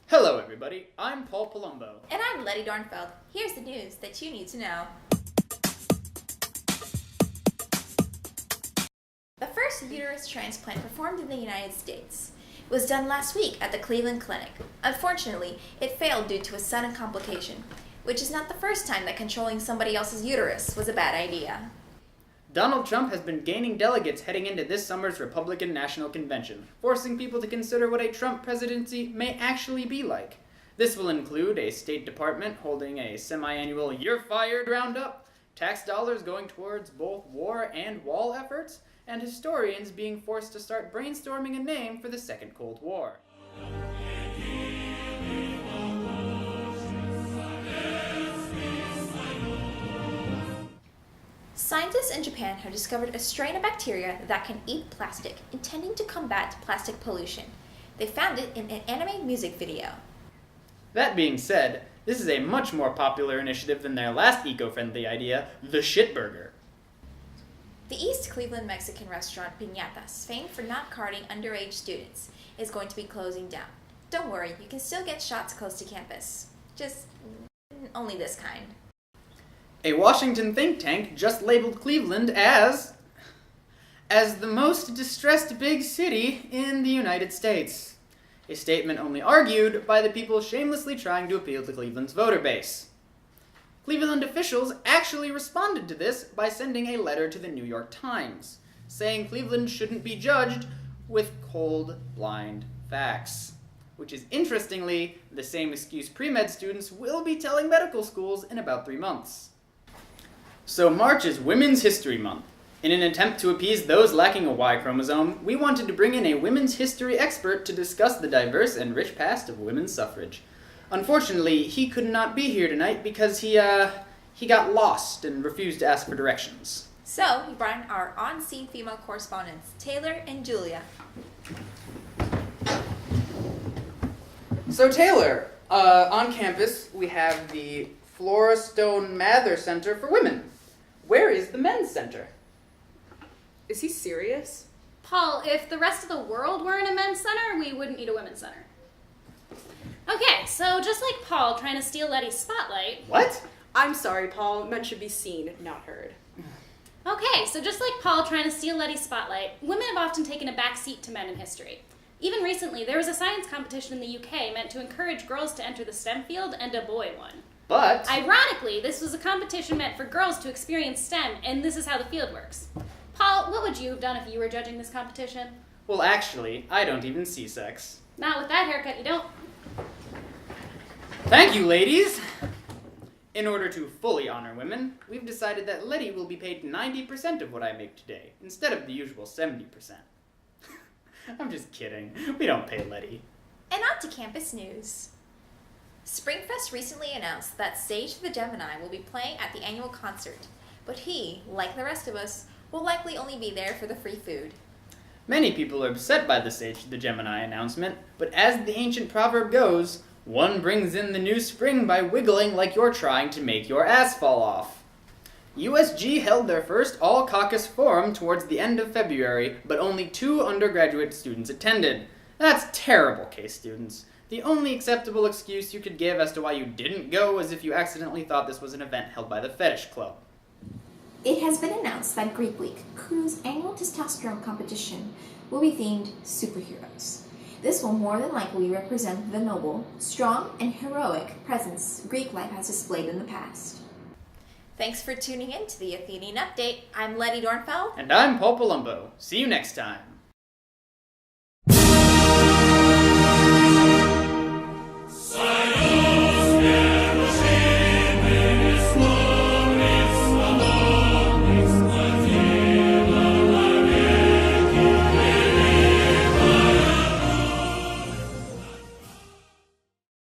Hello everybody, I'm Paul Palumbo. And I'm Letty Dornfeld. Here's the news that you need to know. The first uterus transplant performed in the United States was done last week at the Cleveland Clinic. Unfortunately, it failed due to a sudden complication, which is not the first time that controlling somebody else's uterus was a bad idea. Donald Trump has been gaining delegates heading into this summer's Republican National Convention, forcing people to consider what a Trump presidency may actually be like. This will include a State Department holding a semi-annual "You're Fired" roundup, tax dollars going towards both war and wall efforts, and historians being forced to start brainstorming a name for the Second Cold War. Scientists in Japan have discovered a strain of bacteria that can eat plastic, intending to combat plastic pollution. They found it in an anime music video. That being said, this is a much more popular initiative than their last eco-friendly idea, the shitburger. The East Cleveland Mexican restaurant Piñatas, famed for not carding underage students, is going to be closing down. Don't worry, you can still get shots close to campus. Just only this kind. A Washington think tank just labeled Cleveland as the most distressed big city in the United States. A statement only argued by the people shamelessly trying to appeal to Cleveland's voter base. Cleveland officials actually responded to this by sending a letter to the New York Times, saying Cleveland shouldn't be judged with cold, blind facts. Which is, interestingly, the same excuse pre-med students will be telling medical schools in about 3 months. So March is Women's History Month. In an attempt to appease those lacking a Y chromosome, we wanted to bring in a women's history expert to discuss the diverse and rich past of women's suffrage. Unfortunately, he could not be here tonight because he got lost and refused to ask for directions. So, we brought in our on-scene female correspondents, Taylor and Julia. So Taylor, on campus we have the Flora Stone Mather Center for Women. Where is the men's center? Is he serious? Paul, if the rest of the world were in a men's center, we wouldn't need a women's center. Okay, so just like Paul trying to steal Letty's spotlight. What? I'm sorry, Paul. Men should be seen, not heard. Okay, so just like Paul trying to steal Letty's spotlight, women have often taken a back seat to men in history. Even recently, there was a science competition in the UK meant to encourage girls to enter the STEM field, and a boy won. But ironically, this was a competition meant for girls to experience STEM, and this is how the field works. Paul, what would you have done if you were judging this competition? well, actually, I don't even see sex. Not with that haircut, you don't. Thank you, ladies! In order to fully honor women, we've decided that Letty will be paid 90% of what I make today, instead of the usual 70%. I'm just kidding. We don't pay Letty. And on to campus news. Springfest recently announced that Sage the Gemini will be playing at the annual concert, but he, like the rest of us, will likely only be there for the free food. Many people are upset by the Sage the Gemini announcement, but as the ancient proverb goes, one brings in the new spring by wiggling like you're trying to make your ass fall off. USG held their first all-caucus forum towards the end of February, but only 2 undergraduate students attended. That's terrible, K-students. The only acceptable excuse you could give as to why you didn't go is if you accidentally thought this was an event held by the Fetish Club. It has been announced that Greek Week, Crew's annual testosterone competition, will be themed superheroes. This will more than likely represent the noble, strong, and heroic presence Greek life has displayed in the past. Thanks for tuning in to the Athenian Update. I'm Letty Dornfeld. And I'm Paul Palumbo. See you next time.